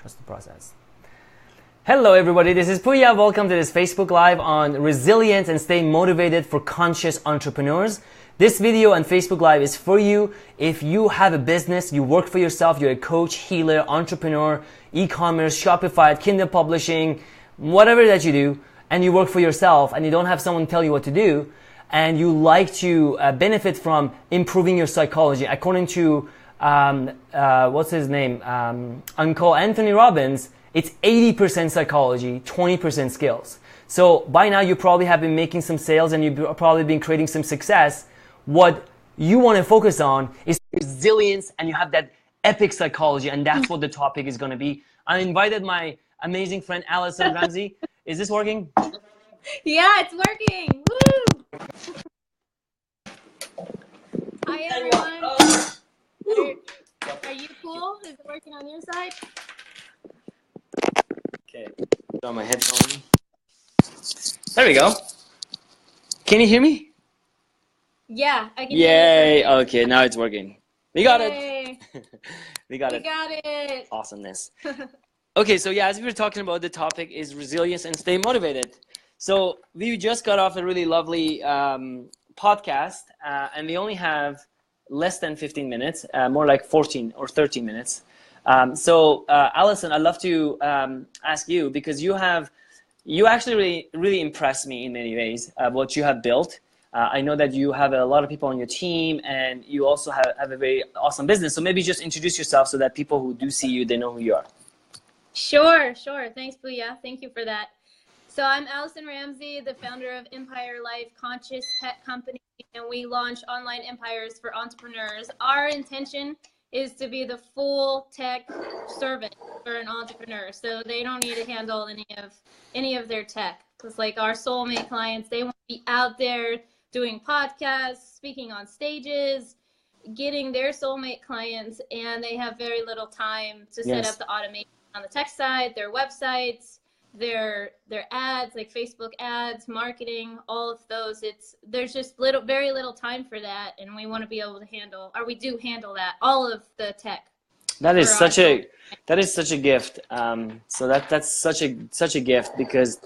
Trust the process. Hello everybody, this is Pooya. Welcome to this Facebook Live on resilience and stay motivated for conscious entrepreneurs. This video and Facebook Live is for you if you have a business, you work for yourself, you're a coach, healer, entrepreneur, e-commerce, Shopify, Kindle publishing, whatever that you do, and you work for yourself and you don't have someone tell you what to do, and you like to benefit from improving your psychology. According to, what's his name? Uncle Anthony Robbins, it's 80% psychology, 20% skills. So by now you probably have been making some sales and you've probably been creating some success. What you want to focus on is resilience, and you have that epic psychology, and that's what the topic is going to be. I invited my amazing friend Allison Ramsey. Is this working? Yeah, it's working. Woo! Hi everyone. Are you cool? Is it working on your side? Okay, put on my headphone. There we go. Can you hear me? Yeah, I can Yay! hear you. Okay, now it's working. We got Yay. it. We got it. Got it. Awesomeness. Okay, so yeah, as we were talking about, the topic is resilience and stay motivated. So we just got off a really lovely podcast, and we only have less than 15 minutes, more like 14 or 13 minutes. So Allison, I'd love to ask you, because you actually really impressed me in many ways, what you have built. I know that you have a lot of people on your team, and you also have a very awesome business. So maybe just introduce yourself so that people who do see you, they know who you are. Sure. Thanks, Pooya. Thank you for that. So I'm Allison Ramsey, the founder of Empire Life Conscious Pet Company, and we launch online empires for entrepreneurs. Our intention is to be the full tech servant for an entrepreneur, so they don't need to handle any of their tech. Because like our soulmate clients, they want to be out there doing podcasts, speaking on stages, getting their soulmate clients, and they have very little time to set up the automation on the tech side, their websites, their ads, like Facebook ads, marketing, all of those. There's just very little time for that, and we want to be able to handle, or we do handle that, all of the tech. That is such a gift. So that's such a gift, because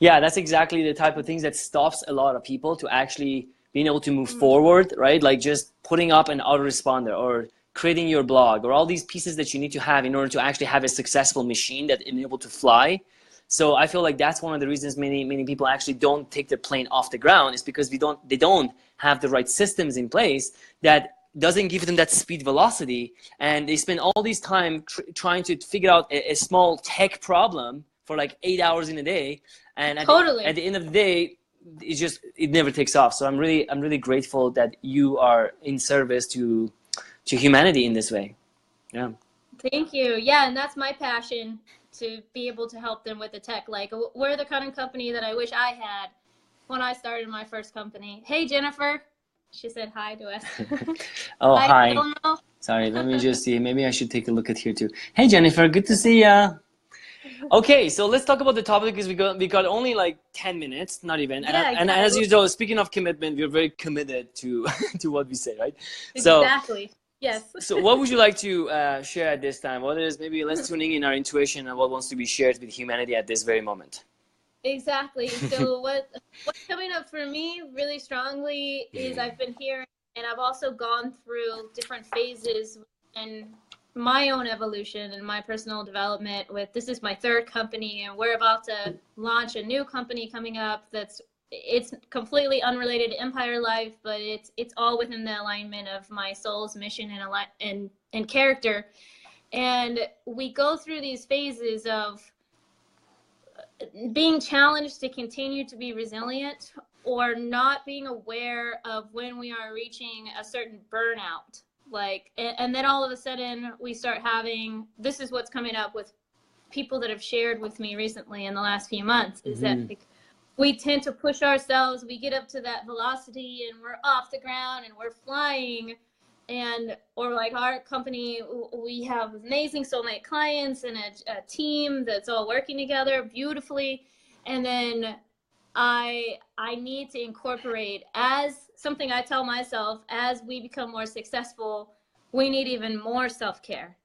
yeah, that's exactly the type of things that stops a lot of people to actually being able to move forward, right? Like just putting up an autoresponder or creating your blog, or all these pieces that you need to have in order to actually have a successful machine that is able to fly. So I feel like that's one of the reasons many people actually don't take their plane off the ground, is because they don't have the right systems in place that doesn't give them that speed velocity, and they spend all this time trying to figure out a small tech problem for like 8 hours in a day, and at the end of the day, it never takes off. So I'm really grateful that you are in service to humanity in this way. Yeah. Thank you. Yeah, and that's my passion, to be able to help them with the tech. Like, we're the kind of company that I wish I had when I started my first company. Hey, Jennifer. She said hi to us. Oh, hi. Sorry, let me just see. Maybe I should take a look at here too. Hey, Jennifer. Good to see ya. Okay, so let's talk about the topic, because we got only like 10 minutes, not even. And as you know, speaking of commitment, we're very committed to to what we say, right? Exactly. Yes. So what would you like to share at this time? What is maybe let's tuning in our intuition and what wants to be shared with humanity at this very moment? Exactly. So what's coming up for me really strongly is I've been hearing, and I've also gone through different phases in my own evolution and my personal development. This is my third company, and we're about to launch a new company coming up it's completely unrelated to Empire Life, but it's all within the alignment of my soul's mission and character. And we go through these phases of being challenged to continue to be resilient, or not being aware of when we are reaching a certain burnout. And then all of a sudden we start having, this is what's coming up with people that have shared with me recently in the last few months, is that we tend to push ourselves, we get up to that velocity and we're off the ground and we're flying, or like our company, we have amazing soulmate clients and a team that's all working together beautifully. And then I need to incorporate, as something I tell myself, as we become more successful, we need even more self-care.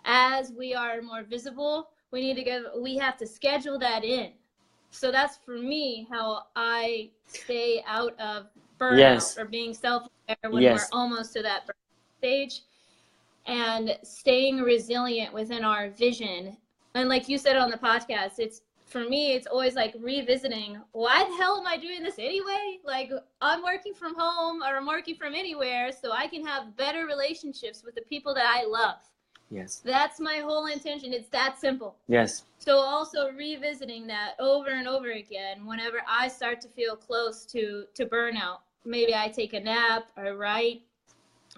as we are more visible, we have to schedule that in. So that's for me how I stay out of burnout or being self-aware when we're almost to that burnout stage, and staying resilient within our vision. And like you said on the podcast, for me, it's always like revisiting, why the hell am I doing this anyway? Like, I'm working from home or I'm working from anywhere so I can have better relationships with the people that I love. Yes. That's my whole intention. It's that simple. Yes. So also revisiting that over and over again whenever I start to feel close to burnout. Maybe I take a nap or write,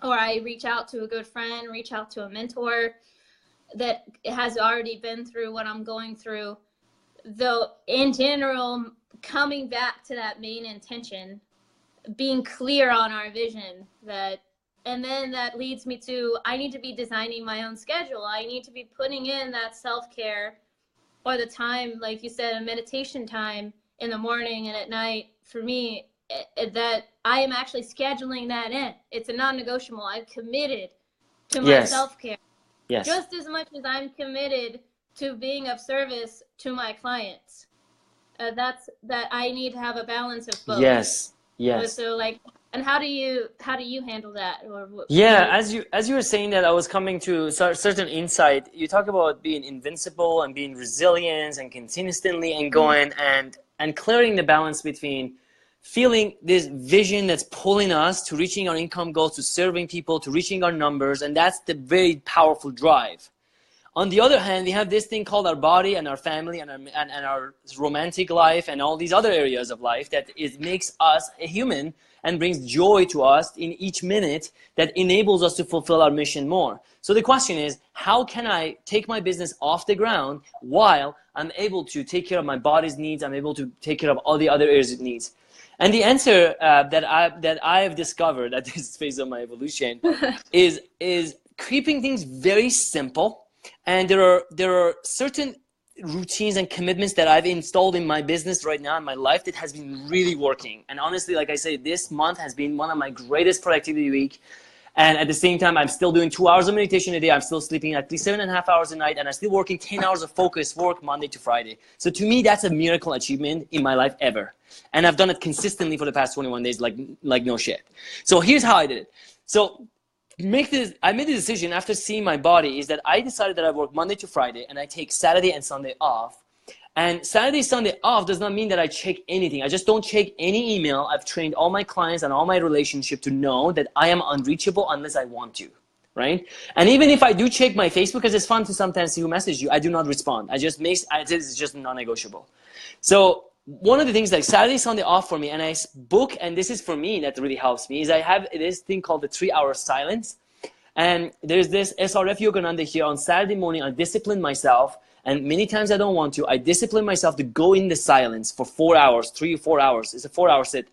or I reach out to a good friend, reach out to a mentor that has already been through what I'm going through. Though in general, coming back to that main intention, being clear on our vision, and then that leads me to, I need to be designing my own schedule. I need to be putting in that self-care, or the time, like you said, a meditation time in the morning and at night. For me, that I am actually scheduling that in. It's a non-negotiable. I've committed to my self-care. Yes. Just as much as I'm committed to being of service to my clients. That I need to have a balance of both. Yes. Yes. So like, and how do you handle that? As you were saying that, I was coming to certain insight. You talk about being invincible and being resilient and consistently and going and clearing the balance between feeling this vision that's pulling us to reaching our income goals, to serving people, to reaching our numbers, and that's the very powerful drive. On the other hand, we have this thing called our body and our family and our romantic life and all these other areas of life that makes us a human and brings joy to us in each minute, that enables us to fulfill our mission more. So the question is, how can I take my business off the ground while I'm able to take care of my body's needs, I'm able to take care of all the other areas it needs? And the answer that I have discovered at this phase of my evolution is keeping things very simple. And there are certain routines and commitments that I've installed in my business right now in my life that has been really working. And honestly, like I say, this month has been one of my greatest productivity week. And at the same time, I'm still doing 2 hours of meditation a day. I'm still sleeping at least 7.5 hours a night. And I'm still working 10 hours of focused work Monday to Friday. So to me, that's a miracle achievement in my life ever. And I've done it consistently for the past 21 days, like no shit. So here's how I did it. So I made the decision after seeing my body is that I decided that I work Monday to Friday and I take Saturday and Sunday off. And Saturday, Sunday off does not mean that I check anything. I just don't check any email. I've trained all my clients and all my relationship to know that I am unreachable unless I want to, right? And even if I do check my Facebook, because it's fun to sometimes see who message you, I do not respond. It's just non-negotiable. So one of the things like Saturday, Sunday off for me, and I book, and this is for me that really helps me, is I have this thing called the 3-hour silence. And there's this SRF Yogananda here on Saturday morning. I discipline myself, and many times I don't want to. I discipline myself to go in the silence for 4 hours, 3 or 4 hours. It's a 4-hour sit.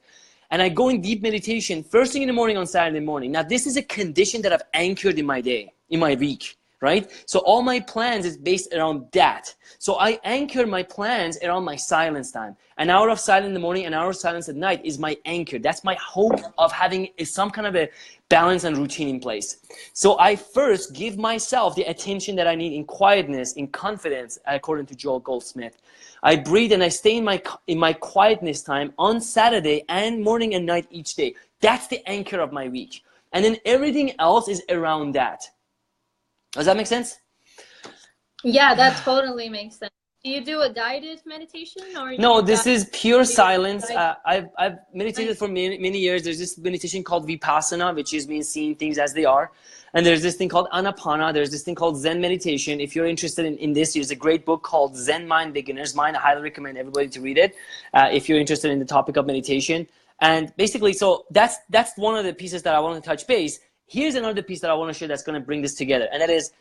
And I go in deep meditation first thing in the morning on Saturday morning. Now, this is a condition that I've anchored in my day, in my week, right? So all my plans is based around that. So I anchor my plans around my silence time. An hour of silence in the morning, an hour of silence at night is my anchor. That's my hope of having some kind of a balance and routine in place. So I first give myself the attention that I need in quietness, in confidence, according to Joel Goldsmith. I breathe and I stay in my quietness time on Saturday and morning and night each day. That's the anchor of my week. And then everything else is around that. Does that make sense? Yeah, that totally makes sense. Do you do a guided meditation? Or no, this is pure silence. I've meditated for many years. There's this meditation called Vipassana, which means seeing things as they are. And there's this thing called Anapana. There's this thing called Zen meditation. If you're interested in this, there's a great book called Zen Mind Beginner's Mind. I highly recommend everybody to read it if you're interested in the topic of meditation. And basically, so that's one of the pieces that I want to touch base. Here's another piece that I want to share that's going to bring this together. And that is,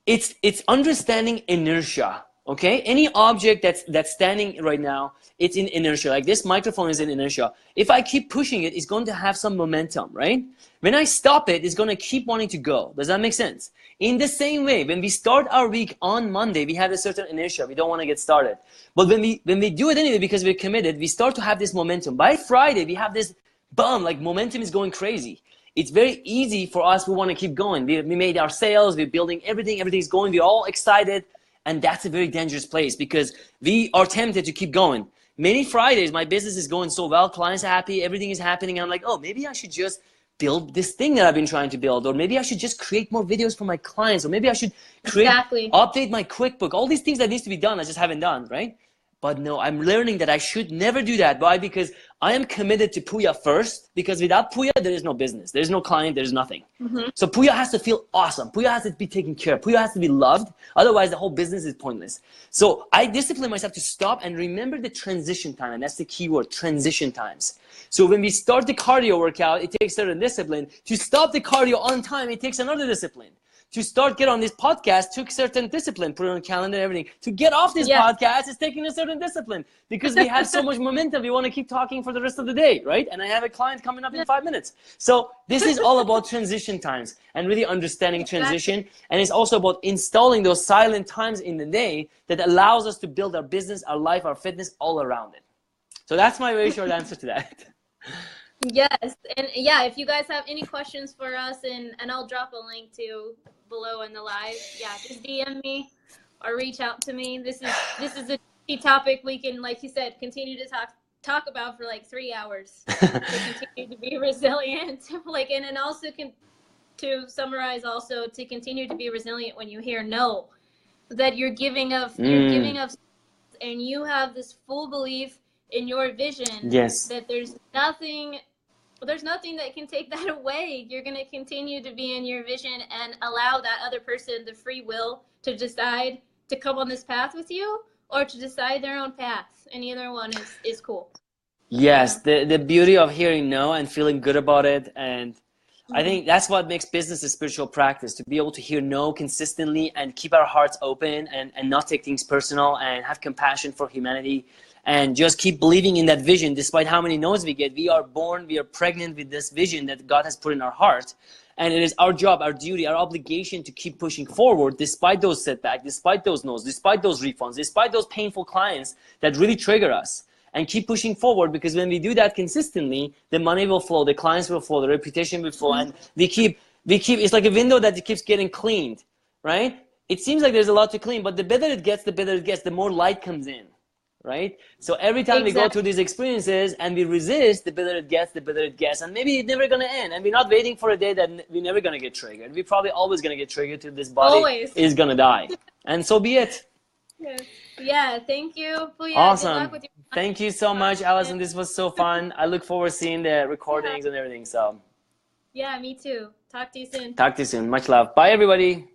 it's understanding inertia. Okay, any object that's standing right now, it's in inertia. Like this microphone is in inertia. If I keep pushing it, it's going to have some momentum, right? When I stop it, it's going to keep wanting to go. Does that make sense? In the same way, when we start our week on Monday, we have a certain inertia. We don't want to get started. But when we do it anyway because we're committed, we start to have this momentum. By Friday, we have this like momentum is going crazy. it's very easy for us. We want to keep going. We made our sales, we're building everything, everything's going, we're all excited. And that's a very dangerous place because we are tempted to keep going. Many Fridays, my business is going so well, clients are happy, everything is happening. And I'm like, oh, maybe I should just build this thing that I've been trying to build, or maybe I should just create more videos for my clients, or maybe I should update my QuickBook. All these things that needs to be done, I just haven't done, right? But no, I'm learning that I should never do that. Why? Because I am committed to Pooya first, because without Pooya, there is no business. There's no client, there's nothing. So Pooya has to feel awesome. Pooya has to be taken care of. Pooya has to be loved. Otherwise, the whole business is pointless. So I discipline myself to stop and remember the transition time. And that's the key word, transition times. So when we start the cardio workout, it takes certain discipline. To stop the cardio on time, it takes another discipline. To get on this podcast took certain discipline, put it on a calendar, everything. To get off this podcast is taking a certain discipline because we have so much momentum. We want to keep talking for the rest of the day, right? And I have a client coming up in 5 minutes. So this is all about transition times and really understanding transition. And it's also about installing those silent times in the day that allows us to build our business, our life, our fitness all around it. So that's my very short answer to that. Yes, and yeah, if you guys have any questions for us, and I'll drop a link to below in the live. Yeah, just DM me or reach out to me. This is a key topic we can, like you said, continue to talk about for like 3 hours. To continue to be resilient, like, and also to summarize, also to continue to be resilient when you hear no, that you're giving of, and you have this full belief in your vision, that there's nothing that can take that away. You're going to continue to be in your vision and allow that other person the free will to decide to come on this path with you or to decide their own path. And either one is cool. Yes, the beauty of hearing no and feeling good about it. And I think that's what makes business a spiritual practice, to be able to hear no consistently and keep our hearts open and not take things personal and have compassion for humanity. And just keep believing in that vision despite how many no's we get. We are born, we are pregnant with this vision that God has put in our heart. And it is our job, our duty, our obligation to keep pushing forward despite those setbacks, despite those no's, despite those refunds, despite those painful clients that really trigger us. And keep pushing forward, because when we do that consistently, the money will flow, the clients will flow, the reputation will flow. And we keep, it's like a window that keeps getting cleaned, right? It seems like there's a lot to clean, but the better it gets, the more light comes in. Right? So every time we go through these experiences and we resist, the better it gets, and maybe it's never going to end. And we're not waiting for a day that we're never going to get triggered. We're probably always going to get triggered till this body is going to die. And so be it. Yeah, thank you. Pooya, awesome. good luck with your thank you so much, Allison. This was so fun. I look forward to seeing the recordings and everything. So yeah, me too. Talk to you soon. Much love. Bye, everybody.